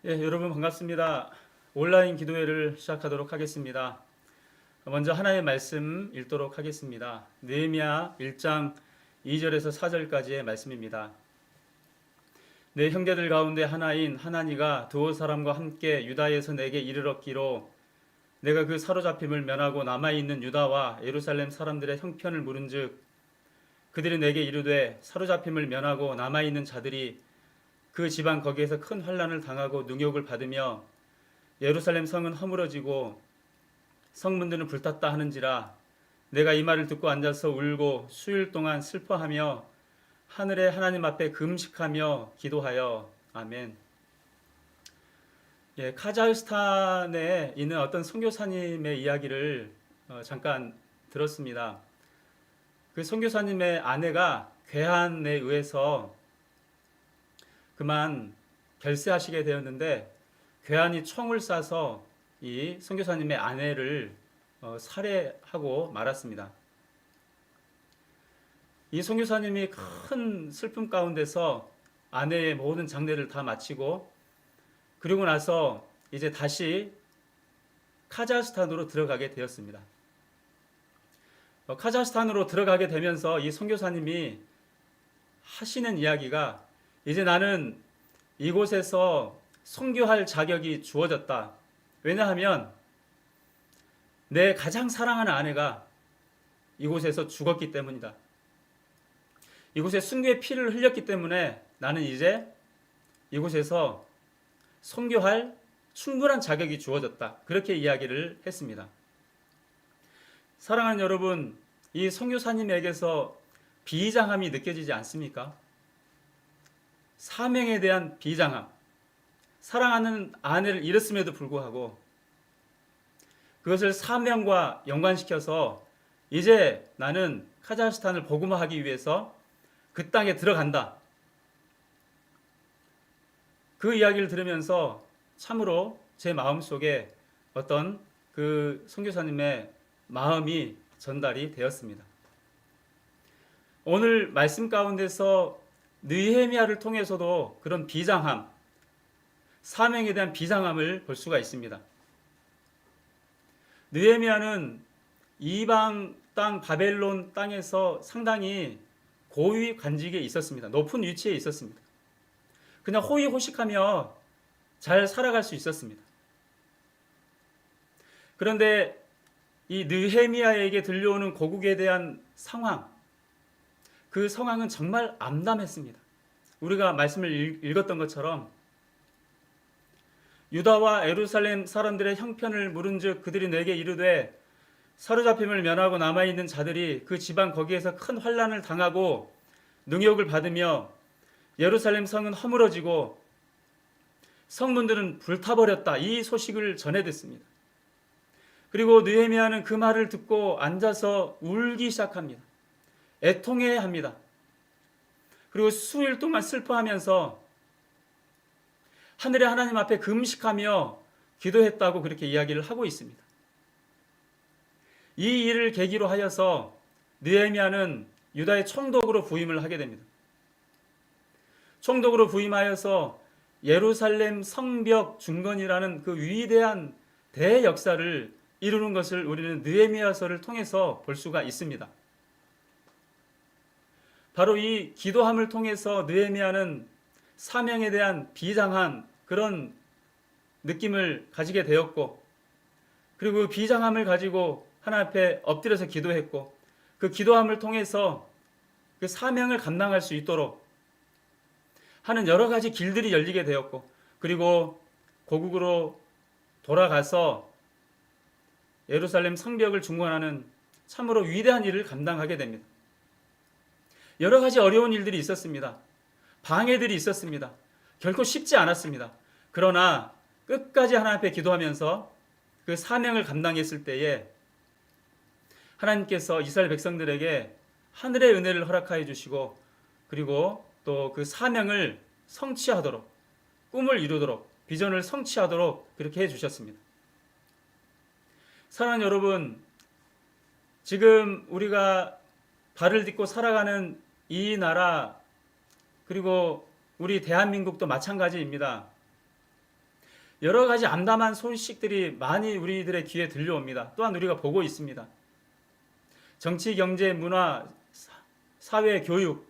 여러분 반갑습니다. 온라인 기도회를 시작하도록 하겠습니다. 먼저 하나의 말씀 읽도록 하겠습니다. 느헤미야 1장 2절에서 4절까지의 말씀입니다. 내 형제들 가운데 하나인 하나니가 두어 사람과 함께 유다에서 내게 이르렀기로 내가 그 사로잡힘을 면하고 남아있는 유다와 예루살렘 사람들의 형편을 물은즉 그들이 내게 이르되 사로잡힘을 면하고 남아있는 자들이 그 지방 거기에서 큰 환난을 당하고 능욕을 받으며 예루살렘 성은 허물어지고 성문들은 불탔다 하는지라 내가 이 말을 듣고 앉아서 울고 수일 동안 슬퍼하며 하늘의 하나님 앞에 금식하며 기도하여 아멘. 카자흐스탄에 있는 어떤 선교사님의 이야기를 잠깐 들었습니다. 그 선교사님의 아내가 괴한에 의해서 그만 결세하시게 되었는데 괴한이 총을 쏴서 이 선교사님의 아내를 살해하고 말았습니다. 이 선교사님이 큰 슬픔 가운데서 아내의 모든 장례를 다 마치고 그리고 나서 이제 다시 카자흐스탄으로 들어가게 되었습니다. 카자흐스탄으로 들어가게 되면서 이 선교사님이 하시는 이야기가 이제 나는 이곳에서 선교할 자격이 주어졌다. 왜냐하면 내 가장 사랑하는 아내가 이곳에서 죽었기 때문이다. 이곳에 순교의 피를 흘렸기 때문에 나는 이제 이곳에서 선교할 충분한 자격이 주어졌다. 그렇게 이야기를 했습니다. 사랑하는 여러분, 이 선교사님에게서 비장함이 느껴지지 않습니까? 사명에 대한 비장함, 사랑하는 아내를 잃었음에도 불구하고 그것을 사명과 연관시켜서 이제 나는 카자흐스탄을 복음화하기 위해서 그 땅에 들어간다. 그 이야기를 들으면서 참으로 제 마음속에 어떤 그 선교사님의 마음이 전달이 되었습니다. 오늘 말씀 가운데서 느헤미야를 통해서도 그런 비장함, 사명에 대한 비장함을 볼 수가 있습니다. 느헤미야는 이방 땅 바벨론 땅에서 상당히 고위 관직에 있었습니다. 높은 위치에 있었습니다. 그냥 호의호식하며 잘 살아갈 수 있었습니다. 그런데 이 느헤미야에게 들려오는 고국에 대한 상황, 그 상황은 정말 암담했습니다. 우리가 말씀을 읽었던 것처럼 유다와 예루살렘 사람들의 형편을 물은즉 그들이 내게 이르되 사로잡힘을 면하고 남아있는 자들이 그 지방 거기에서 큰 환난을 당하고 능욕을 받으며 예루살렘 성은 허물어지고 성문들은 불타버렸다. 이 소식을 전해 듣습니다. 그리고 느헤미야는 그 말을 듣고 앉아서 울기 시작합니다. 애통해 합니다. 그리고 수일 동안 슬퍼하면서 하늘의 하나님 앞에 금식하며 기도했다고 그렇게 이야기를 하고 있습니다. 이 일을 계기로 하여서 느헤미야는 유다의 총독으로 부임을 하게 됩니다. 총독으로 부임하여서 예루살렘 성벽 중건이라는 그 위대한 대역사를 이루는 것을 우리는 느헤미야서를 통해서 볼 수가 있습니다. 바로 이 기도함을 통해서 느헤미야는 사명에 대한 비장한 그런 느낌을 가지게 되었고, 그리고 그 비장함을 가지고 하나님 앞에 엎드려서 기도했고, 그 기도함을 통해서 그 사명을 감당할 수 있도록 하는 여러 가지 길들이 열리게 되었고, 그리고 고국으로 돌아가서 예루살렘 성벽을 중건하는 참으로 위대한 일을 감당하게 됩니다. 여러 가지 어려운 일들이 있었습니다. 방해들이 있었습니다. 결코 쉽지 않았습니다. 그러나 끝까지 하나님 앞에 기도하면서 그 사명을 감당했을 때에 하나님께서 이스라엘 백성들에게 하늘의 은혜를 허락하여 주시고, 그리고 또 그 사명을 성취하도록, 꿈을 이루도록, 비전을 성취하도록 그렇게 해주셨습니다. 사랑하는 여러분, 지금 우리가 발을 딛고 살아가는 이 나라, 그리고 우리 대한민국도 마찬가지입니다. 여러 가지 암담한 소식들이 많이 우리들의 귀에 들려옵니다. 또한 우리가 보고 있습니다. 정치, 경제, 문화, 사회, 교육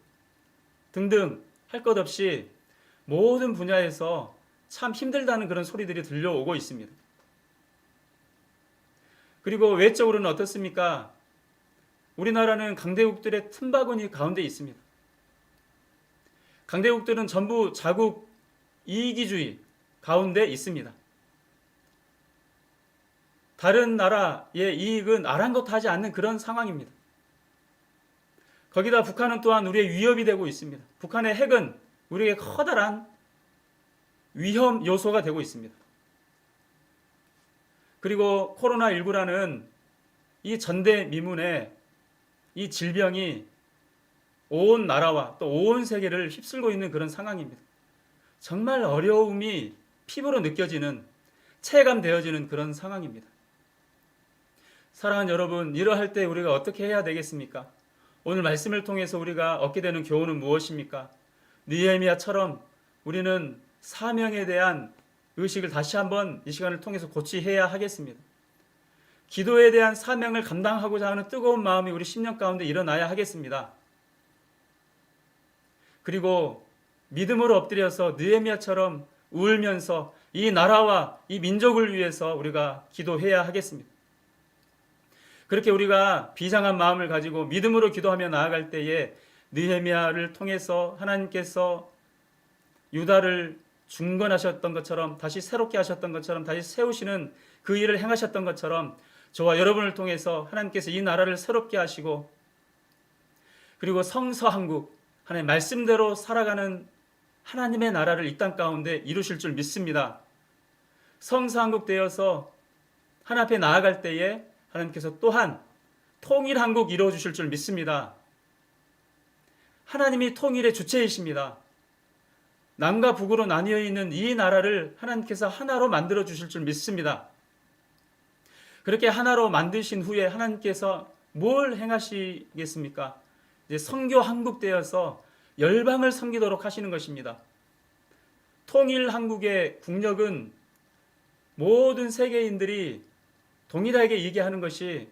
등등 할 것 없이 모든 분야에서 참 힘들다는 그런 소리들이 들려오고 있습니다. 그리고 외적으로는 어떻습니까? 우리나라는 강대국들의 틈바구니 가운데 있습니다. 강대국들은 전부 자국 이기주의 가운데 있습니다. 다른 나라의 이익은 아랑곳하지 않는 그런 상황입니다. 거기다 북한은 또한 우리의 위협이 되고 있습니다. 북한의 핵은 우리에게 커다란 위험 요소가 되고 있습니다. 그리고 코로나19라는 이 전대미문의 이 질병이 온 나라와 또 온 세계를 휩쓸고 있는 그런 상황입니다. 정말 어려움이 피부로 느껴지는, 체감되어지는 그런 상황입니다. 사랑하는 여러분, 이러할 때 우리가 어떻게 해야 되겠습니까? 오늘 말씀을 통해서 우리가 얻게 되는 교훈은 무엇입니까? 느헤미야처럼 우리는 사명에 대한 의식을 다시 한번 이 시간을 통해서 고취해야 하겠습니다. 기도에 대한 사명을 감당하고자 하는 뜨거운 마음이 우리 심령 가운데 일어나야 하겠습니다. 그리고 믿음으로 엎드려서 느헤미야처럼 울면서 이 나라와 이 민족을 위해서 우리가 기도해야 하겠습니다. 그렇게 우리가 비장한 마음을 가지고 믿음으로 기도하며 나아갈 때에 느헤미야를 통해서 하나님께서 유다를 중건하셨던 것처럼, 다시 새롭게 하셨던 것처럼, 다시 세우시는 그 일을 행하셨던 것처럼 저와 여러분을 통해서 하나님께서 이 나라를 새롭게 하시고, 그리고 성서한국, 하나님의 말씀대로 살아가는 하나님의 나라를 이 땅 가운데 이루실 줄 믿습니다. 성서한국 되어서 하나님 앞에 나아갈 때에 하나님께서 또한 통일한국 이루어 주실 줄 믿습니다. 하나님이 통일의 주체이십니다. 남과 북으로 나뉘어 있는 이 나라를 하나님께서 하나로 만들어 주실 줄 믿습니다. 그렇게 하나로 만드신 후에 하나님께서 뭘 행하시겠습니까? 이제 선교 한국되어서 열방을 섬기도록 하시는 것입니다. 통일 한국의 국력은 모든 세계인들이 동일하게 얘기하는 것이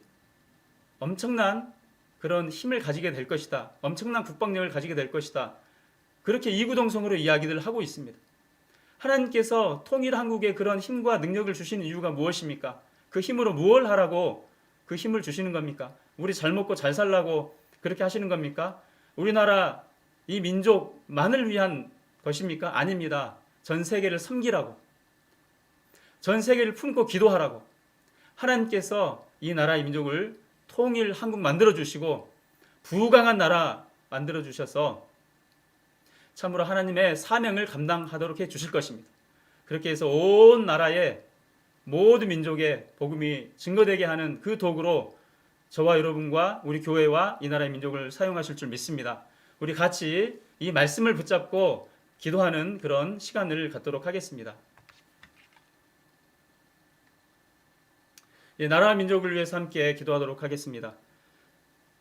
엄청난 그런 힘을 가지게 될 것이다. 엄청난 국방력을 가지게 될 것이다. 그렇게 이구동성으로 이야기를 하고 있습니다. 하나님께서 통일 한국에 그런 힘과 능력을 주시는 이유가 무엇입니까? 그 힘으로 무엇을 하라고 그 힘을 주시는 겁니까? 우리 잘 먹고 잘 살라고 그렇게 하시는 겁니까? 우리나라 이 민족만을 위한 것입니까? 아닙니다. 전 세계를 섬기라고, 전 세계를 품고 기도하라고 하나님께서 이 나라 이 민족을 통일 한국 만들어 주시고 부강한 나라 만들어 주셔서 참으로 하나님의 사명을 감당하도록 해 주실 것입니다. 그렇게 해서 온 나라의 모든 민족의 복음이 증거되게 하는 그 도구로 저와 여러분과 우리 교회와 이 나라의 민족을 사용하실 줄 믿습니다. 우리 같이 이 말씀을 붙잡고 기도하는 그런 시간을 갖도록 하겠습니다. 나라와 민족을 위해서 함께 기도하도록 하겠습니다.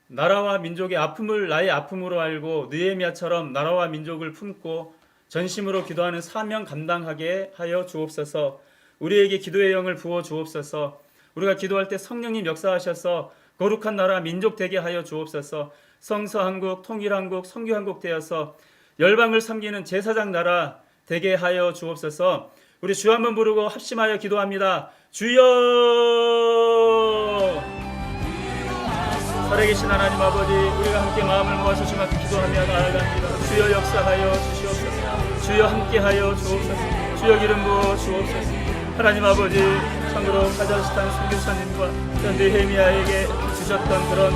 나라와 민족의 아픔을 나의 아픔으로 알고 느헤미야처럼 나라와 민족을 품고 전심으로 기도하는 사명 감당하게 하여 주옵소서. 우리에게 기도의 영을 부어 주옵소서. 우리가 기도할 때 성령님 역사하셔서 거룩한 나라 민족 되게 하여 주옵소서. 성서한국, 통일한국, 선교한국 되어서 열방을 섬기는 제사장 나라 되게 하여 주옵소서. 우리 주 한번 부르고 합심하여 기도합니다. 주여! 살아계신 하나님 아버지, 우리가 함께 마음을 모아서 주님 앞에 기도하며 나아갑니다. 주여 역사하여 주시옵소서. 주여 함께하여 주옵소서. 주여 기름 부어 주옵소서. 하나님 아버지, 참으로 카자흐스탄 선교사님과 느헤미야에게 주셨던 그런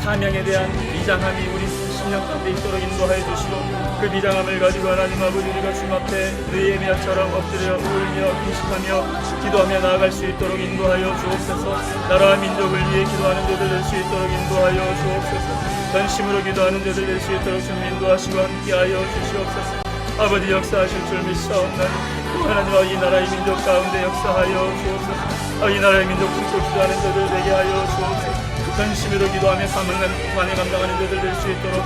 사명에 대한 비장함이 우리 심령 가운데 있도록 인도하여 주시고, 그 비장함을 가지고 하나님 아버지, 우리가 주님 앞에 느헤미야처럼 엎드려 울며 근심하며 기도하며 나아갈 수 있도록 인도하여 주옵소서. 나라와 민족을 위해 기도하는 자들 될 수 있도록 인도하여 주옵소서. 전심으로 기도하는 자들 될 수 있도록 주님 인도하시고 함께하여 주시옵소서. 아버지 역사하실 줄 믿사옵나니 하나님아, 이 나라의 민족 가운데 역사하여 주옵소서. 이 나라의 민족 품고 기도하는 자들 되게 하여 주옵소서. 전심으로 기도하며 사명을 감당하는 자들 될 수 있도록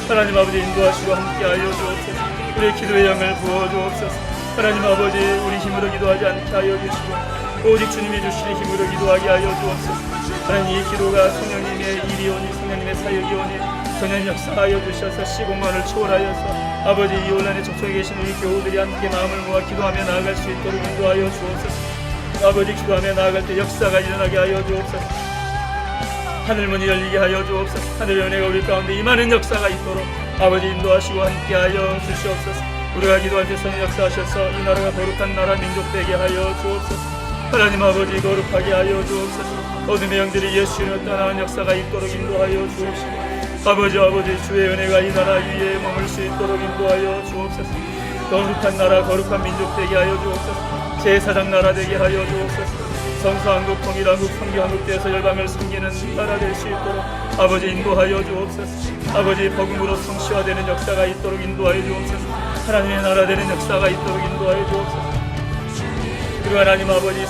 하나님 아버지 인도하시고 함께하여 주옵소서. 우리의 기도의 영을 부어 주옵소서. 하나님 아버지, 우리 힘으로 기도하지 않게 하여 주시고 오직 주님이 주시는 힘으로 기도하게 하여 주옵소서. 하나님, 이 기도가 성령님의 일이오니 성령님의 사역이오니 성령 역사하여 주셔서 시공간을 초월하여서 아버지, 이 온라인에 접속해 계신 우리 교우들이 함께 마음을 모아 기도하며 나아갈 수 있도록 인도하여 주옵소서. 아버지, 기도하며 나아갈 때 역사가 일어나게 하여 주옵소서. 하늘문이 열리게 하여 주옵소서. 하늘의 은혜가 우리 가운데 임하는 역사가 있도록 아버지 인도하시고 함께하여 주시옵소서. 우리가 기도할 때 성령 역사하셔서 이 나라가 거룩한 나라 민족 되게 하여 주옵소서. 하나님 아버지, 거룩하게 하여 주옵소서. 어둠의 영들이 예수님을 떠나는 역사가 있도록 인도하여 주옵시고 아버지, 주의 은혜가 이 나라 위에 머물 수 있도록 인도하여 주옵소서. 거룩한 나라, 거룩한 민족 되게 하여 주옵소서. 제사장 나라 되게 하여 주옵소서. 성수한국, 통일한국, 성교한국대에서 열방을 섬기는 나라 될 수 있도록 아버지 인도하여 주옵소서. 아버지, 복음으로 성시화되는 역사가 있도록 인도하여 주옵소서. 하나님의 나라 되는 역사가 있도록 인도하여 주옵소서. 그리고 하나님 아버지,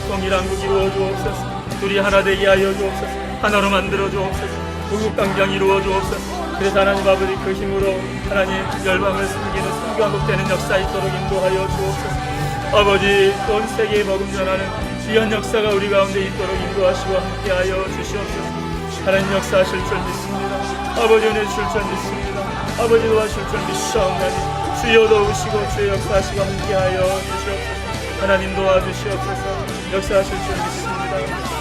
통일한국 이루어 주옵소서. 둘이 하나 되게 하여 주옵소서. 하나로 만들어 주옵소서. 부국강경 이루어 주옵소서. 그래서 하나님 아버지, 그 힘으로 하나님 열방을 섬기는 성교한국 되는 역사 있도록 인도하여 주옵소서. 아버지, 온 세계에 먹음전하는 귀한 역사가 우리 가운데 있도록 인도하시고 함께하여 주시옵소서. 하나님 역사하실 줄 믿습니다. 아버지, 은혜 주실 줄 믿습니다. 아버지, 도와주실 줄 믿사옵나니 주여 도우시고 주의 역사하시고 함께하여 주시옵소서. 하나님 도와주시옵소서. 역사하실 줄 믿습니다.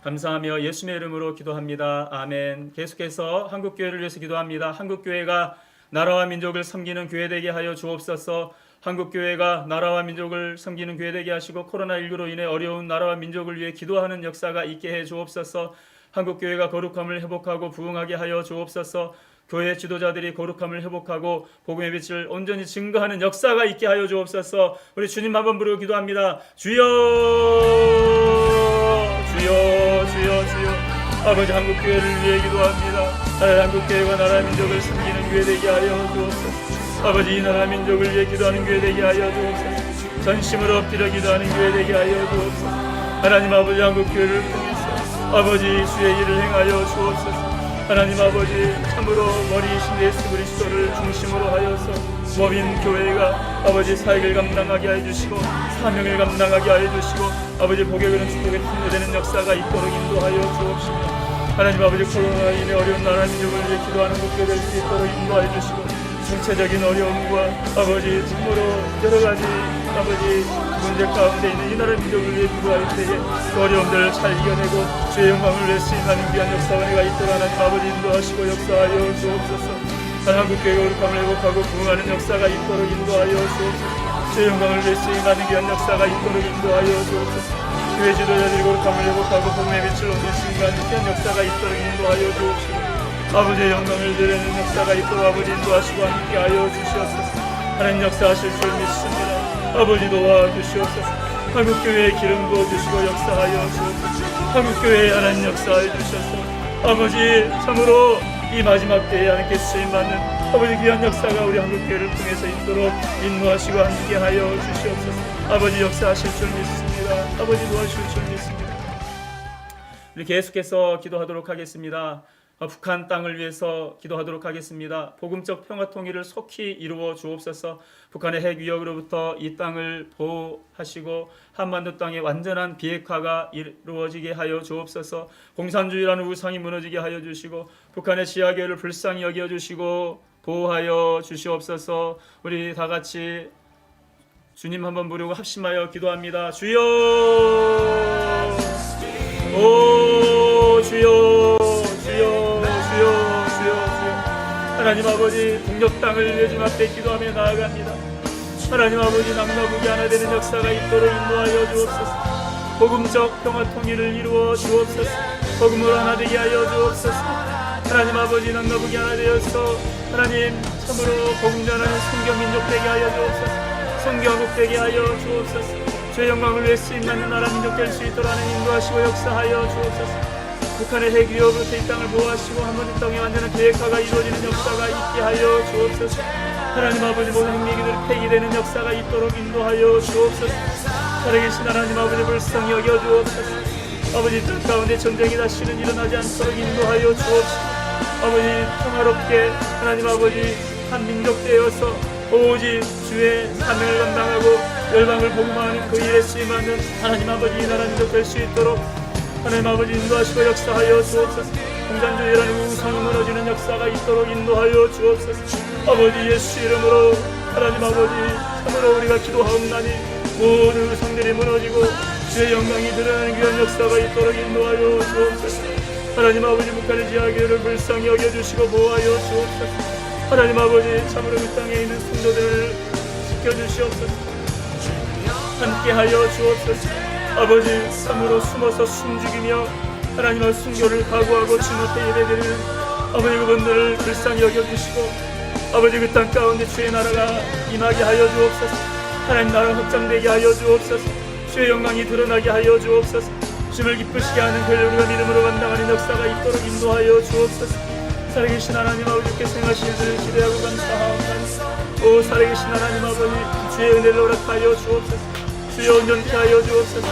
감사하며 예수님의 이름으로 기도합니다. 아멘. 계속해서 한국교회를 위해서 기도합니다. 한국교회가 나라와 민족을 섬기는 교회 되게 하여 주옵소서. 한국교회가 나라와 민족을 섬기는 교회 되게 하시고 코로나19로 인해 어려운 나라와 민족을 위해 기도하는 역사가 있게 해 주옵소서. 한국교회가 거룩함을 회복하고 부흥하게 하여 주옵소서. 교회 지도자들이 거룩함을 회복하고 복음의 빛을 온전히 증거하는 역사가 있게 하여 주옵소서. 우리 주님 한번 부르고 기도합니다. 주여, 주여, 주여, 주여. 아버지, 한국교회를 위해 기도합니다. 한국교회가 나라 민족을 섬기는 교회 되게 하여 주옵소서. 아버지, 이 나라 민족을 위해 기도하는 교회 되게 하여 주옵소서. 전심으로 엎드려 기도하는 교회 되게 하여 주옵소서. 하나님 아버지, 한국교회를 통해서 아버지 주의 일을 행하여 주옵소서. 하나님 아버지, 참으로 머리이신 예수 그리스도를 중심으로 하여서 모인 교회가 아버지 사역을 감당하게 하여 주시고 사명을 감당하게 하여 주시고 아버지 복의 그런 축복에 통로되는 역사가 있도록 인도하여 주옵시며 하나님 아버지, 코로나 인해 어려운 나라 민족을 위해 기도하는 국교 될 수 있도록 인도하여 주시고 전체적인 어려움과 아버지 참으로 여러가지 아버지 문제 가운데 있는 이 나라 민족을 위해 기도할 때에 그 어려움들을 잘 이겨내고 주의 영광을 위해 쓰임하는 귀한 역사 은혜가 있도록 하나님 아버지 인도하시고 역사하여 주옵소서. 한국교회가 거룩함을 회복하고 부흥하는 역사가 있도록 인도하여 주옵소서. 주의 영광을 위해 쓰임하는 귀한 역사가 있도록 인도하여 주옵소서. 교회 지도자들이 거룩함을 회복하고 복음의 빛을 얻는 순간 귀한 역사가 있도록 인도하여 주옵시고 아버지의 영광을 드리는 역사가 있도록 아버지 인도하시고 함께하여 주시옵소서. 하나님 역사하실 줄 믿습니다. 아버지 도와주시옵소서. 한국교회에 기름 부어주시고 역사하여 주옵소서. 한국교회에 하나님 역사하여 주셔서 아버지 참으로 이 마지막 때에 하나님께 쓰임받는 아버지 귀한 역사가 우리 한국교회를 통해서 있도록 인도하시고 함께하여 주시옵소서. 아버지 역사하실 줄 믿습니다. 아버지 도와주실 줄 믿습니다. 우리 계속해서 기도하도록 하겠습니다. 북한 땅을 위해서 기도하도록 하겠습니다. 복음적 평화 통일을 속히 이루어 주옵소서. 북한의 핵 위협으로부터 이 땅을 보호하시고 한반도 땅의 완전한 비핵화가 이루어지게 하여 주옵소서. 공산주의라는 우상이 무너지게 하여 주시고 북한의 지하교회를 불쌍히 여겨 주시고 보호하여 주시옵소서. 우리 다 같이 주님 한번 부르고 합심하여 기도합니다. 주여, 오 주여, 주여, 주여, 주여, 주여. 하나님 아버지, 동력 땅을 위해 주님 앞에 기도하며 나아갑니다. 하나님 아버지, 남나북이 하나 되는 역사가 있도록 인도하여 주옵소서. 복음적 평화 통일을 이루어 주옵소서. 복음으로 하나 되게 하여 주옵소서. 하나님 아버지, 남나북이 하나 되어서 하나님 참으로 복음 전하는 성경민족 되게 하여 주옵소서. 성경국 되게 하여 주옵소서. 주의 영광을 위해 쓰임받는 나라 민족 될 수 있도록 하나님 인도하시고 역사하여 주옵소서. 북한의 핵 위협으로부터 이 땅을 보호하시고 한반도 땅에 완전한 비핵화가 이루어지는 역사가 있게 하여 주옵소서. 하나님 아버지, 모든 핵미기들 폐기되는 역사가 있도록 인도하여 주옵소서. 살아계신 하나님 아버지, 불쌍히 여겨 주옵소서. 아버지, 땅 가운데 전쟁이 다시는 일어나지 않도록 인도하여 주옵소서. 아버지, 평화롭게 하나님 아버지 한 민족 되어서 오직 주의 사명을 감당하고 열방을 복음하는 그 일에 쓰임받는 하나님 아버지 이 나라 민족 될 수 있도록 하나님 아버지 인도하시고 역사하여 주옵소서. 공산주의라는 우상이 무너지는 역사가 있도록 인도하여 주옵소서. 아버지 예수 이름으로 하나님 아버지 참으로 우리가 기도하옵나니 모든 우상들이 무너지고 주의 영광이 드러나는 귀한 역사가 있도록 인도하여 주옵소서. 하나님 아버지 북한의 지하교회를 불쌍히 여겨주시고 보호하여 주옵소서. 하나님 아버지 참으로 그 땅에 있는 성도들을 지켜주시옵소서. 함께하여 주옵소서. 아버지 참으로 숨어서 숨죽이며 하나님의 순교를 각오하고 주님 앞에 예배드리는 아버지 그분들을 불쌍히 여겨주시고 아버지 그 땅 가운데 주의 나라가 임하게 하여 주옵소서. 하나님 나라 확장되게 하여 주옵소서. 주의 영광이 드러나게 하여 주옵소서. 주님을 기쁘시게 하는 권력을 우리가 믿음으로 감당하는 역사가 있도록 인도하여 주옵소서. 살아계신 하나님 아버지께 행하시기를 기대하고 감사하옵나니 오 살아계신 하나님 아버지 주의 은혜를 허락하여 주옵소서. 주여 온전케 하여 주옵소서.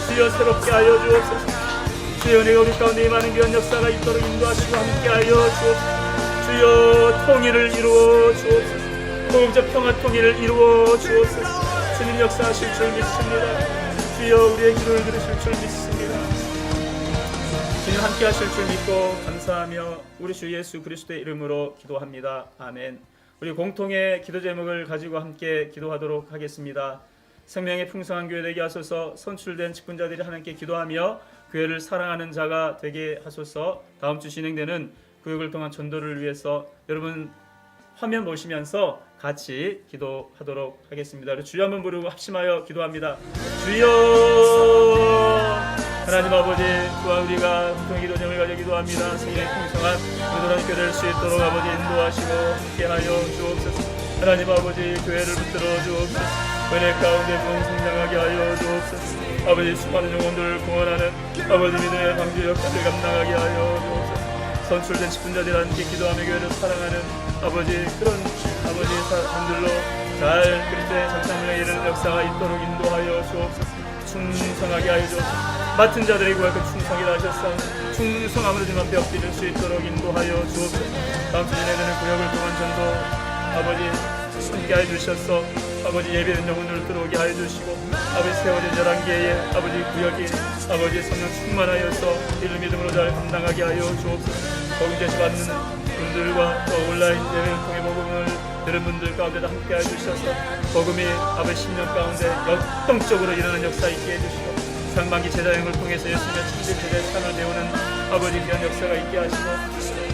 주여 새롭게 하여 주옵소서. 주의 은혜가 우리 가운데 임하는 귀한 역사가 있도록 인도하시고 함께하여 주옵소서. 주여 통일을 이루어 주옵소서. 복음적 평화 통일을 이루어 주옵소서. 주님 역사하실 줄 믿습니다. 주여 우리의 기도를 들으실 줄 믿습니다. 주님 함께 하실 줄 믿고 감사하며 우리 주 예수 그리스도의 이름으로 기도합니다. 아멘. 우리 공통의 기도 제목을 가지고 함께 기도하도록 하겠습니다. 생명의 풍성한 교회 되게 하소서. 선출된 직분자들이 하나님께 기도하며 교회를 사랑하는 자가 되게 하소서. 다음 주 진행되는 구역을 통한 전도를 위해서 여러분 화면 보시면서 같이 기도하도록 하겠습니다. 주여 한번 부르고 합심하여 기도합니다. 주여 하나님 아버지 또한 우리가 공통의 기도 제목을 가지고 기도합니다. 생명의 풍성한 의도라는 교회를 될 수 있도록 아버지 인도하시고 함께하여 주옵소서. 하나님 아버지 교회를 붙들어 주옵소서. 은혜 가운데 성장하게 하여 주옵소서. 아버지 수많은 영혼들을 구원하는 아버지 믿음의 방주 역할을 감당하게 하여 주옵소서. 선출된 직분자들 함께 기도하며 교회를 사랑하는 아버지 그런 아버지 사람들로 잘 그리스도의 정상문에 이르는 역사가 있도록 인도하여 주옵소서. 충성하게 하여 주옵소서. 맡은 자들에게 구할 그 충성이라 하셨사 충성함으로 주님 앞에 엎드릴 수 있도록 인도하여 주옵소서. 다음 주 진행되는 구역을 통한 전도 아버지 함께하여 주셔서 아버지 예배된 영혼들을 들어오게 하여 주시고 아버지 세워진 11개의 아버지 구역이 아버지 성령 충만하여서 이를 믿음으로 잘 감당하게 하여 주옵소서. 복음 제시받는 분들과 또 온라인 예배를 통해 복음을 들은 분들 가운데도 함께하여 주셔서 복음이 아버지 10년 가운데 역동적으로 일어나는 역사 있게 해주시고 상반기 제자여행을 통해서 예수님의 참된 제자의 삶을 배우는 아버지 귀한 역사가 있게 하시고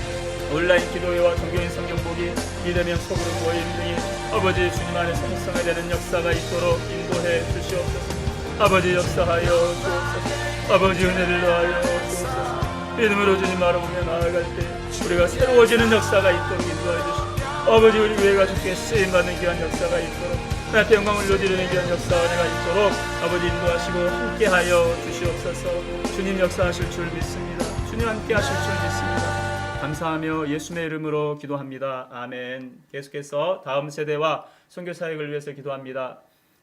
온라인 기도회와 종교인 성경보기 믿으면 속으로 모임 등이 아버지 주님 안에서 활성화되는 역사가 있도록 인도해 주시옵소서. 아버지 역사하여 주옵소서. 아버지 은혜를 더하여 주옵소서. 믿음으로 주님 바라보며 나아갈 때 우리가 새로워지는 역사가 있도록 인도해 주시고 아버지 우리 교회가 주께 쓰임받는 귀한 역사가 있도록 하나님의 영광을 올려드리는 귀한 역사가 있도록 아버지 인도하시고 함께하여 주시옵소서. 주님 역사하실 줄 믿습니다. 주님 함께하실 줄 믿습니다. 감사하며 예수님의 이름으로 기도합니다. 아멘. 계속해서 다음 세대와 선교 사역을 위해서 기도합니다.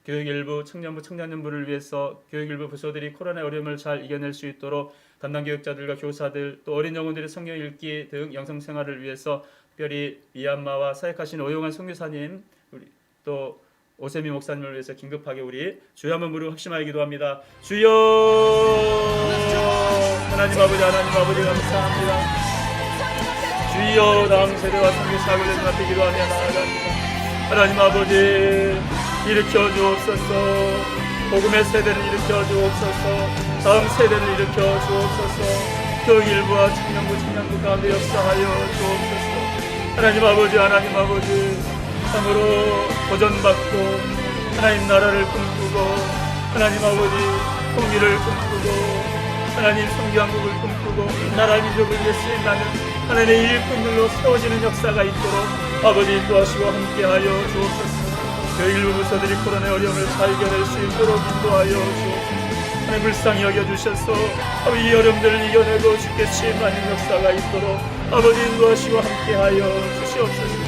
교육일부, 청년부, 청년연부를 위해서 교육일부 부서들이 코로나 어려움을 잘 이겨낼 수 있도록 담당 교육자들과 교사들 또 어린 영혼들의 성경 읽기 등 영성 생활을 위해서 특별히 미얀마와 사역하신 오용환 선교사님 우리 또 오세미 목사님을 위해서 긴급하게 우리 주여 한번 부르고 확심하여 기도합니다. 주여 하나님 아버지 감사합니다. 주여 다음 세대와 성교 사역을 주님 앞에 기도하며 나아갑니다. 하나님 아버지 일으켜 주옵소서. 복음의 세대를 일으켜 주옵소서. 다음 세대를 일으켜 주옵소서. 교육일부와 청년부 가운데 역사하여 주옵소서. 하나님 아버지 참으로 도전받고 하나님 나라를 꿈꾸고 하나님 아버지 통일을 꿈꾸고 하나님 성교한국을 꿈꾸고 나라 민족을 위해 쓰임받는 하나님의 일꾼들로 세워지는 역사가 있도록 아버지 인도하시고 함께하여 주옵소서. 교육일부 부서들이 코로나의 어려움을 잘 이겨낼 수 있도록 인도하여 주옵소서. 하나님 불쌍히 여겨주셔서 아버지 이 어려움들을 이겨내고 주께 쓰임받는 역사가 있도록 아버지 인도하시고 함께하여 주시옵소서.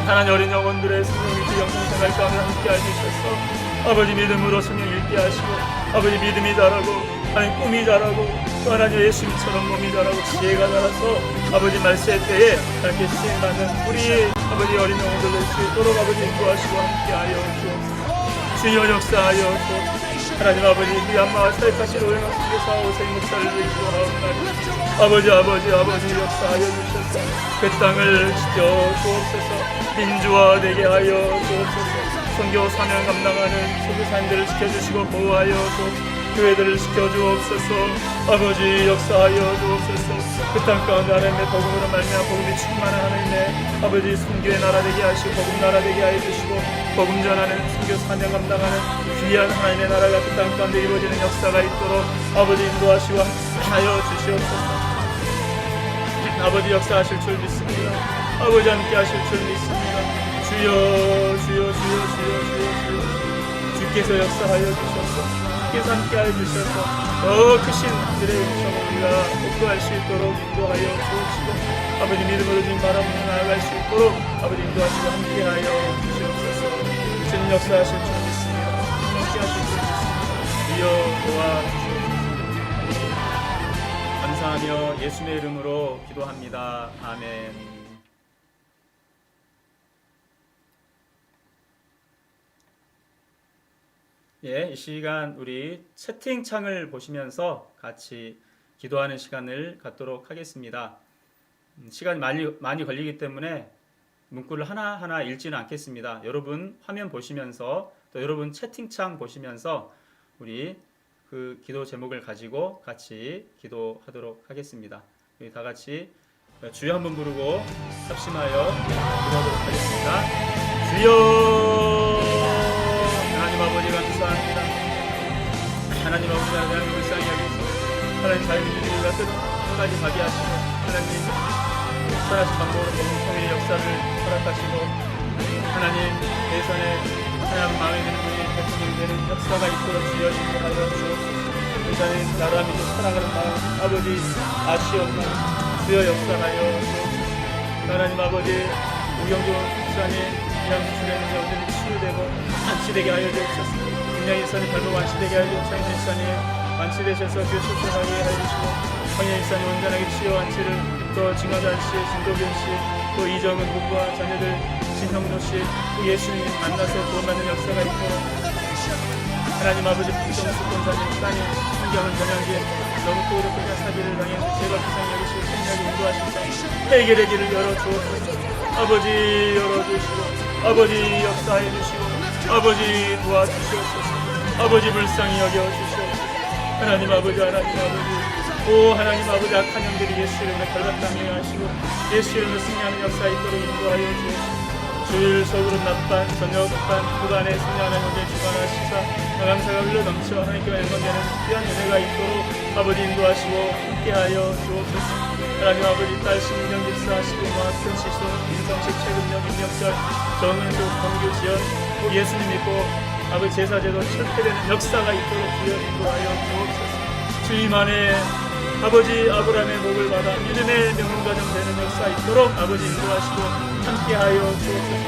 하나님 어린 영혼들의 성령의 영성생활 가운데 함께하여 주셔서 아버지 믿음으로 성령 읽게 하시고 아버지 믿음이 자라고 하나님 꿈이 자라고 또 하나님 예수님처럼 몸이 자라고 지혜가 자라서 아버지 말세 때에 이렇게 시행받는 우리 아버지 어린 영혼들 될 수 있도록 아버지 인도하시고 함께하여 주옵소서. 주여 역사하여 주옵소서. 하나님 아버지 미얀마 사역하시는 오영학 선교사 오세인 목사를 위시고 하옵나니 아버지 역사하여 주셔서 그 땅을 지켜 주옵소서. 민주화되게 하여 주옵소서. 선교 사명 감당하는 선교사님들을 지켜주시고 보호하여 주옵소서. 교회들을 지켜주옵소서. 아버지 역사하여 주옵소서. 그 땅 가운데 하나님의 복음으로 말미암아 복음이 충만한 하나님의 아버지 선교의 나라 되게 하시고 복음 나라 되게 하여 주시고 복음 전하는 선교 사명 감당하는 귀한 하나님의 나라가 그 땅 가운데 이루어지는 역사가 있도록 아버지 인도하시고 하여 주시옵소서. 아버지 역사하실 줄 믿습니다. 아버지 함께 하실 줄 믿습니다. 주여 주께서 역사하여 주셔서 주께서 함께하여 주셔서 더 크신 하늘의 음성을 우리가 복구할 수 있도록 인도하여 주옵시고 아버지 믿음으로 주님 바라보며 나아갈 수 있도록 아버지 인도하시고 함께하여 주시옵소서. 주님 역사하실 줄 믿습니다. 함께하실 줄 믿습니다. 주여 도와주시옵소서. 감사하며 예수님의 이름으로 기도합니다. 아멘. 이 시간 우리 채팅창을 보시면서 같이 기도하는 시간을 갖도록 하겠습니다. 시간이 많이 걸리기 때문에 문구를 하나하나 읽지는 않겠습니다. 여러분 화면 보시면서 또 여러분 채팅창 보시면서 우리 그 기도 제목을 가지고 같이 기도하도록 하겠습니다. 우리 다 같이 주여 한번 부르고 합심하여 기도하도록 하겠습니다. 주여 하나님 아버지 감사합니다. 하나님 아버지 하나님 불쌍히 여기시고 하나님 자유민주주의가 끝까지 가게 하시고 하나님 선하신 방법으로 모든 통일의 역사를 허락하시고 하나님 대선에 하나님 마음에 드는 분이 대통령이 되는 역사가 있도록 주여 인도하여 주옵소서. 우리는 나라 민족 사랑하는 마음 아버지 아시옵나니 주여 역사하여 주옵소서. 하나님 아버지 우영조 목사님 수술에는 여전히 치유되고 완치되게 하여 주옵소서. 김양일사님 발목 완치되게 하여 주옵소서. 장인일사님 완치되셔서 교수술하게 하여 주시고 황영일사님 온전하게 치유 완치를 또 증화잔씨, 진도균씨, 또 이정은 부부와 자녀들 진형로씨 또 예수님 만나서 구원받는 역사가 있도록 하나님 아버지 풍성수 권사님 따님 신경은 전향기 너무 크고 그냥 사기를 당했는데 제발 불쌍히 여기시고 생명하게 인도하시고 해결의 길을 열어주옵소서. 아버지 열어주시고 아버지 역사해 주시고 아버지 도와주시옵소서. 아버지 불쌍히 여겨주시옵소서. 하나님 아버지 오 하나님 아버지 악한 영들이 예수 이름으로 결박당하게 하시고 예수 이름으로 승리하는 역사 있도록 인도하여 주옵소서. 주일 속으로 낮반 저녁 반 그간에 승리하는 현재 주관하시사 감사가 흘러 넘쳐 하나님께만 영광되는 귀한 은혜가 있도록 아버지 인도하시고 함께하여 주옵소서. 하나님 아버지 딸 신민정 집사 시부모와 편시소 인성식 최근영 임명철 정은수 범규지연 꼭 예수님 믿고 아버지 제사제도 철폐되는 역사가 있도록 주여 인도하여 주옵소서. 주님 안에 아버지 아브라함의 목을 받아 믿음의 명문가정 되는 역사 있도록 아버지 인도하시고 함께하여 주옵소서.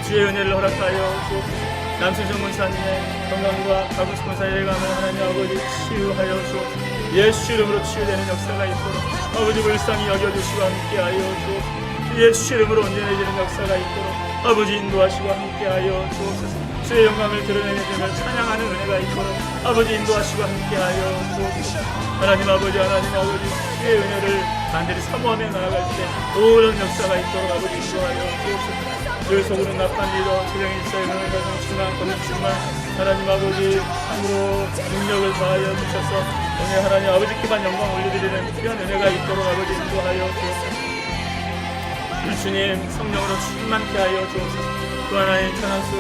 주의 은혜를 허락하여 주옵소서. 남순정 문사님의 건강과 가구스 권사의 감을 하나님 아버지 치유하여 주옵소서. 예수 이름으로 치유되는 역사가 있도록 아버지 불쌍히 여겨주시고 함께하여 주옵소서. 예수 이름으로 온전해지는 역사가 있도록 아버지 인도하시고 함께하여 주옵소서. 주의 영광을 드러내며 찬양하는 은혜가 있도록 아버지 인도하시고 함께하여 주옵소서. 하나님 아버지 주의 은혜를 반드시 사모하며 나아갈 때 놀라운 역사가 있도록 아버지 인도하여 주옵소서. 주의 속으로 나쁜 리더 최정인 사의 명을 가진 충만 거듭 충만 하나님 아버지 참으로 능력을 다하여 주셔서 오늘 하나님 아버지께만 영광 올려드리는 귀한 은혜가 있도록 아버지 인도하여 주옵소서. 주님 성령으로 충만케 하여 주옵소서. 또 하나의 천안수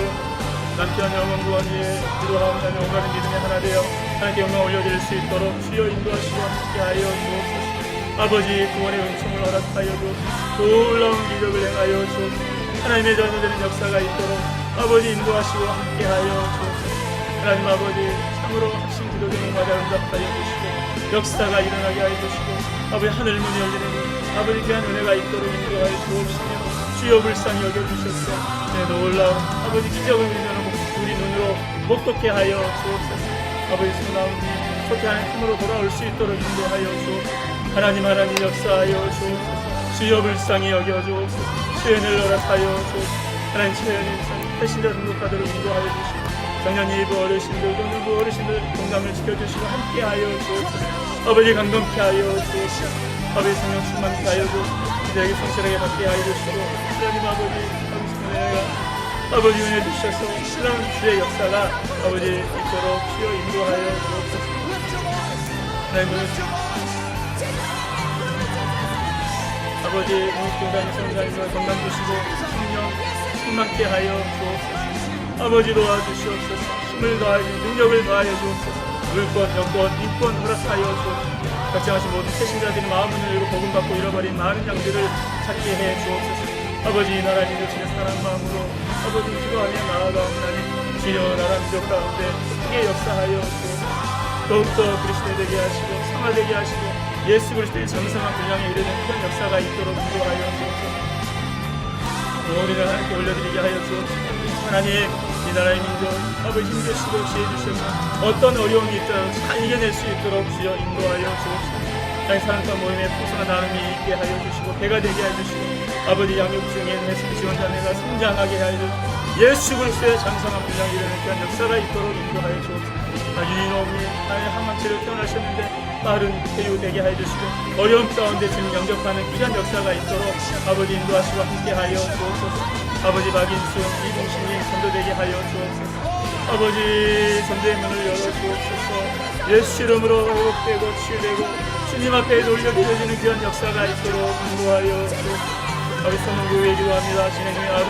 남편 영원 구원위에 기도하옵나니 온갖 믿음의 하나 되어 하나님께 영광 올려드릴 수 있도록 주여 인도하시고 함께하여 주옵소서. 아버지 구원의 은총을 허락하여 주옵소서. 놀라운 기적을 행하여 주옵소서. 하나님의 전도되는 역사가 있도록 아버지 인도하시고 함께하여 주옵소서. 하나님 아버지 참으로 합심 기도되는 과자 응답하여 주시고 역사가 일어나게 하여 주시고 아버지 하늘문이 열리는 아버지 귀한 은혜가 있도록 인도하여 주옵시며 주여 불쌍히 여겨주셨소. 내 놀라운 아버지 기적을 우리 눈으로 목독해 하여 주옵소서. 아버지 소나오니 속히 하나님 품으로 돌아올 수 있도록 인도하여 주옵소서. 하나님 역사하여 주옵소서. 주여 불쌍히 여겨 주옵소서. 주연을 너락하여 주옵소서. 하나님 최연인 패신자 등록하도록 인도하여 주시고 작년 일부 어르신들도 누구 어르신들 건강을 지켜주시고 함께하여 주옵소서. 아버지 감동케 하여 주옵소서. 아버지 성령 충만케 하여 주옵소서. 기대하게 성실하게 받게 하여 주시고 하나님 아버지 은혜 주셔서 신랑 주의 역사가 아버지 있도록 주여 인도하여 주옵소서. 하나님 아버지 목교단의 성장과 건강 주시고 성령 충만케 하여 주옵소서. 아버지 도와주시옵소서. 힘을 더하여 능력을 더하여 주옵소서. 물권, 여권, 인권 허락하여 주옵소서. 걱정하신 모든 세신자들이 마음을 열고 복음받고 잃어버린 많은 양들을 찾게 해 주옵소서. 아버지 이 나라 민족 주의 사랑 마음으로 아버지 기도하며 나아가옵나니 주여 나라 민족 가운데 크게 역사하여 주옵소서. 더욱더 그리스도 되게 하시고 성화되게 하시고 예수 그리스도의 정성한 분량에 이르는 큰 역사가 있도록 인도하여 주옵소서. 우리를 하나님께 올려드리게 하여 주옵소서. 하나님 이 나라의 민족 아버지 힘주시고 지혜 주셔서 어떤 어려움이 있더라도 잘 이겨낼 수 있도록 주여 인도하여 주옵소서. 하나님 사랑과 모임에 풍성한 나눔이 있게 하여 주시고 배가 되게 하여 주시고 아버지 양육 중에 해수부 지원자매가 성장하게 하여 주시고 예수 그리스도의 장성한 분량이 이르는 귀한 역사가 있도록 인도하여 주옵소서. 유인호님 하나님 한망치를 태어나셨는데 빠른 쾌유되게 하여 주시고 어려움 가운데 지금 영접하는 귀한 역사가 있도록 아버지 인도하시고 함께하여 주옵소서. 아버지 박인수 이봉신님 전도되게 하여 주옵소서. 아버지 전도의 문을 열어주옵소서. 예수 이름으로 회복되고 치유되고 주님 앞에 돌려드려지는 귀한 역사가 있도록 인도하여 주옵소서. 아버지 성령교회 기도합니다. 진행 중에 아동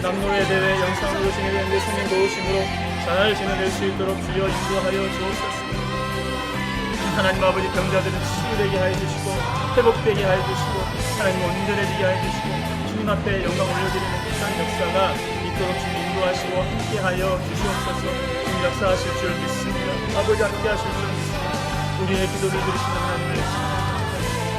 남노예 대회 영상으로 진행되는데 성령 도우심으로 잘 진행될 수 있도록 주여 인도하여 주옵소서. 하나님 아버지 병자들은 치유되게 하여 주시고 회복되게 하여 주시고 하나님 온전해지게 하여 주시고 주님 앞에 영광 올려드리는 귀한 역사가 있도록 주님 인도하시고 함께하여 주시옵소서. 주님 역사하실 줄 믿습니다. 아버지 함께하실 줄 믿습니다. 우리의 기도를 들으시는 하나님을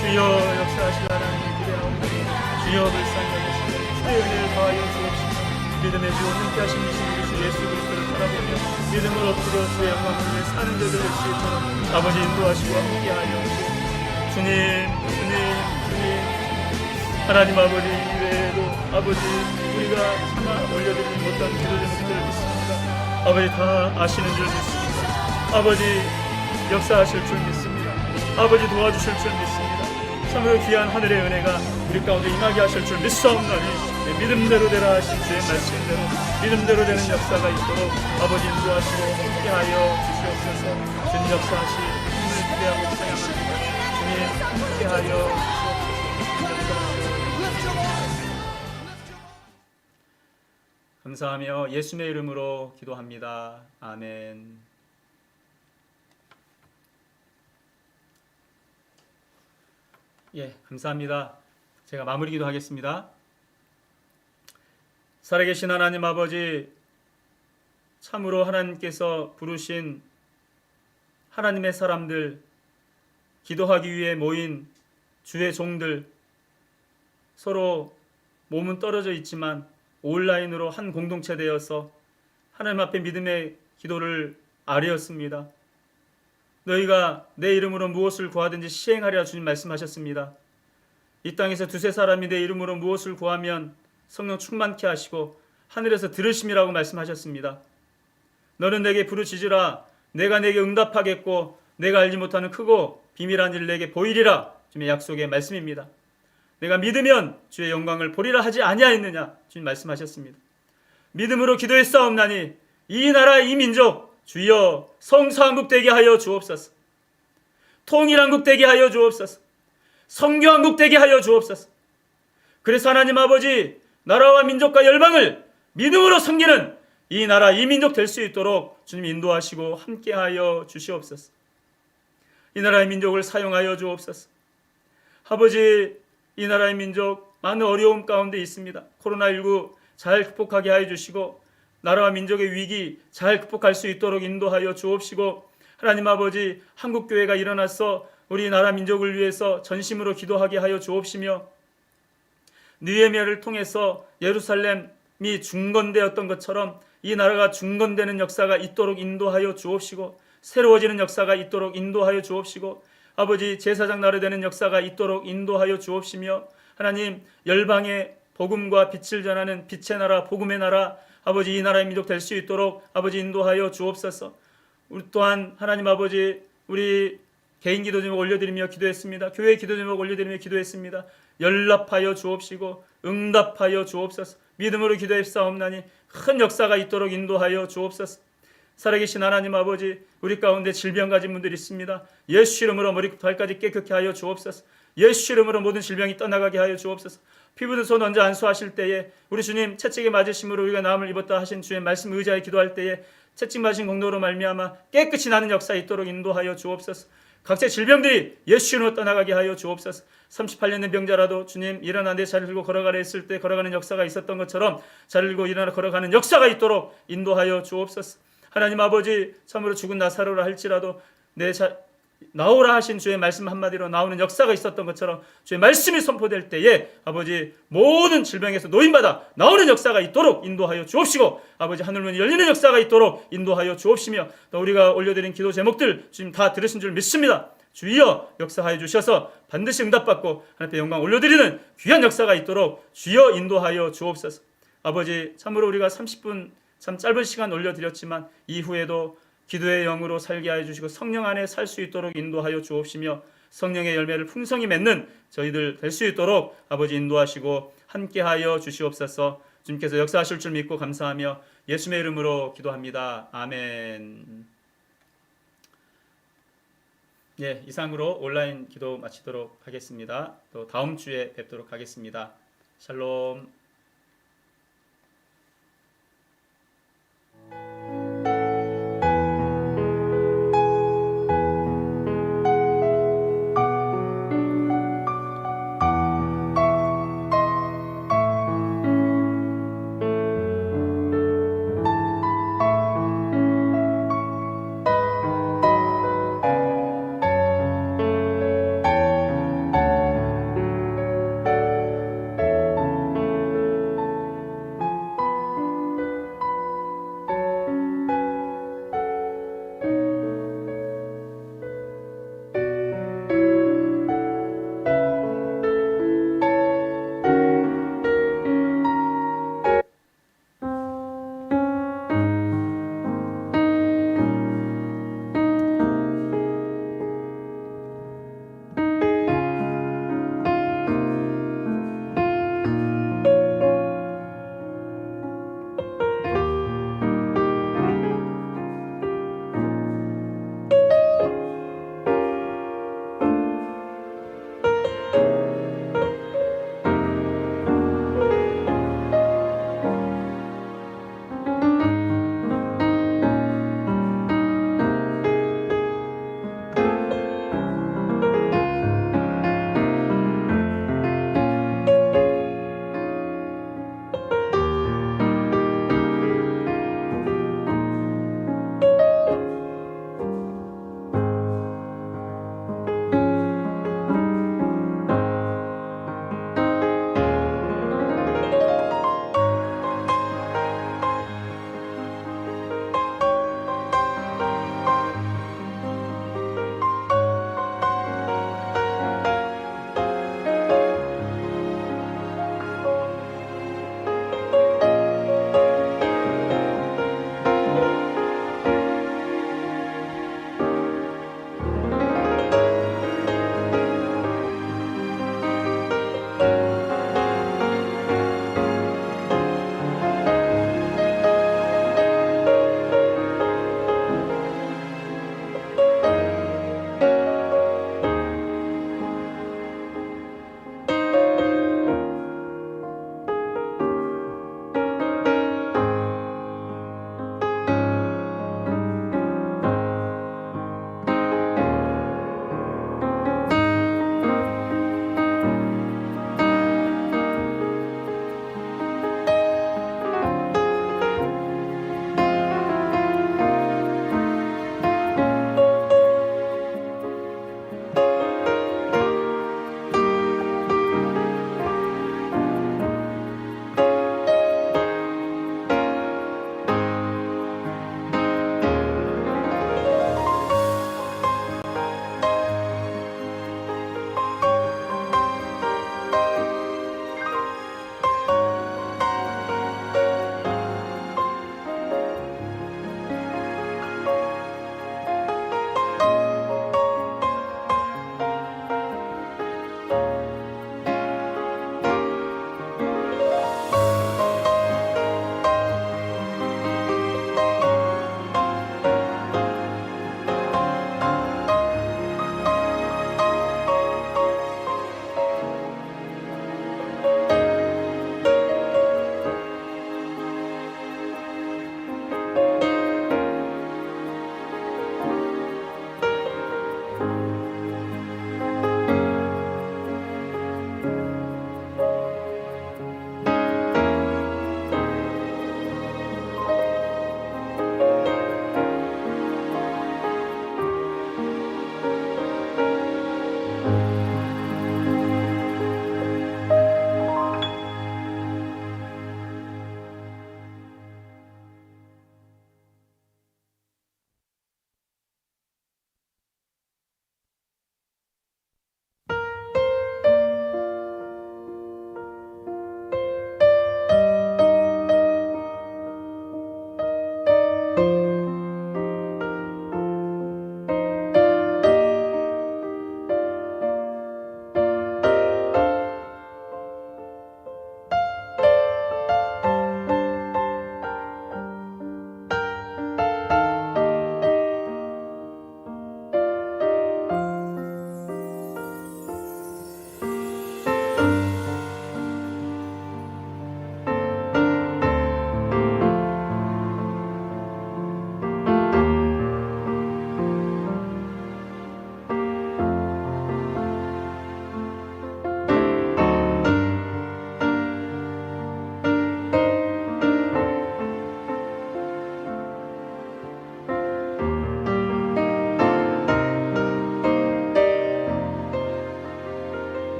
주여 역사하실 하나님을 기대하옵나니 주여 불쌍히 여기시고 주의 은혜를 더하여 주옵시고 믿음의 주 함께 하신 이신 주 예수 그리스도를 바라보며 믿음을 엎드려 주의 영광을 위해 사는 자들 될 수 있도록 아버지 인도하시고 함께하여 주옵소서. 주님 하나님 아버지 외에도 아버지 우리가 참아 올려드리지 못한 기도 제목들을 믿습니다. 아버지 다 아시는 줄 믿습니다. 아버지 역사하실 줄 믿습니다. 아버지 도와주실 줄 믿습니다. 참으로 귀한 하늘의 은혜가 우리 가운데 임하게 하실 줄 믿사옵나니 믿음대로 되라 하신 주의 말씀대로 믿음대로 되는 역사가 있도록 아버지 인도하시고 함께하여 주시옵소서. 주님 역사하실 힘을 기대하고 찬양합니다. 주님 함께하여 주시옵소서. 감사하며 예수님의 이름으로 기도합니다. 아멘. 예, 감사합니다. 제가 마무리 기도하겠습니다. 살아계신 하나님 아버지, 참으로 하나님께서 부르신 하나님의 사람들, 기도하기 위해 모인 주의 종들, 서로 몸은 떨어져 있지만 온라인으로 한 공동체 되어서 하나님 앞에 믿음의 기도를 아뢰었습니다. 너희가 내 이름으로 무엇을 구하든지 시행하리라 주님 말씀하셨습니다. 이 땅에서 두세 사람이 내 이름으로 무엇을 구하면 성령 충만케 하시고 하늘에서 들으심이라고 말씀하셨습니다. 너는 내게 부르짖으라. 내가 내게 응답하겠고 내가 알지 못하는 크고 비밀한 일을 내게 보이리라. 주님의 약속의 말씀입니다. 내가 믿으면 주의 영광을 보리라 하지 아니하였느냐 주님 말씀하셨습니다. 믿음으로 기도했사옵나니 이 나라 이 민족 주여 성사한국되게 하여 주옵소서. 통일한국되게 하여 주옵소서. 성교한국되게 하여 주옵소서. 그래서 하나님 아버지, 나라와 민족과 열방을 믿음으로 섬기는 이 나라 이 민족 될 수 있도록 주님 인도하시고 함께하여 주시옵소서. 이 나라의 민족을 사용하여 주옵소서. 아버지, 이 나라의 민족 많은 어려움 가운데 있습니다. 코로나19 잘 극복하게 하여 주시고 나라와 민족의 위기 잘 극복할 수 있도록 인도하여 주옵시고, 하나님 아버지, 한국교회가 일어나서 우리 나라 민족을 위해서 전심으로 기도하게 하여 주옵시며, 느헤미야를 통해서 예루살렘이 중건되었던 것처럼 이 나라가 중건되는 역사가 있도록 인도하여 주옵시고, 새로워지는 역사가 있도록 인도하여 주옵시고, 아버지 제사장 나라 되는 역사가 있도록 인도하여 주옵시며, 하나님 열방의 복음과 빛을 전하는 빛의 나라, 복음의 나라, 아버지 이 나라의 민족 될 수 있도록 아버지 인도하여 주옵소서. 우리 또한 하나님 아버지 우리 개인 기도 제목 올려드리며 기도했습니다. 교회 기도 제목 올려드리며 기도했습니다. 연락하여 주옵시고 응답하여 주옵소서. 믿음으로 기도했사옵나니 큰 역사가 있도록 인도하여 주옵소서. 살아계신 하나님 아버지, 우리 가운데 질병 가진 분들이 있습니다. 예수 이름으로 머리부터 발까지 깨끗게 하여 주옵소서. 예수 이름으로 모든 질병이 떠나가게 하여 주옵소서. 피부든 손 얹어 안수하실 때에 우리 주님 채찍에 맞으심으로 우리가 나음을 입었다 하신 주의 말씀 의지하여 기도할 때에 채찍 맞으신 공로로 말미암아 깨끗이 나는 역사 있도록 인도하여 주옵소서. 각체 질병들이 예수 이름으로 떠나가게 하여 주옵소서. 38년 된 병자라도 주님 일어나 내 자리를 들고 걸어가려 했을 때 걸어가는 역사가 있었던 것처럼 자리를 들고 일어나 걸어가는 역사가 있도록 인도하여 주옵소서. 하나님 아버지, 참으로 죽은 나사로라 할지라도 나오라 하신 주의 말씀 한마디로 나오는 역사가 있었던 것처럼 주의 말씀이 선포될 때에 아버지 모든 질병에서 노인받아 나오는 역사가 있도록 인도하여 주옵시고, 아버지 하늘문이 열리는 역사가 있도록 인도하여 주옵시며, 또 우리가 올려드린 기도 제목들 주님 다 들으신 줄 믿습니다. 주여 역사하여 주셔서 반드시 응답받고 하나님께 영광 올려드리는 귀한 역사가 있도록 주여 인도하여 주옵소서. 아버지, 참으로 우리가 30분 참 짧은 시간 올려드렸지만 이후에도 기도의 영으로 살게 하여 주시고 성령 안에 살 수 있도록 인도하여 주옵시며, 성령의 열매를 풍성히 맺는 저희들 될 수 있도록 아버지 인도하시고 함께하여 주시옵소서. 주님께서 역사하실 줄 믿고 감사하며 예수님의 이름으로 기도합니다. 아멘. 예, 이상으로 온라인 기도 마치도록 하겠습니다. 또 다음 주에 뵙도록 하겠습니다. 샬롬.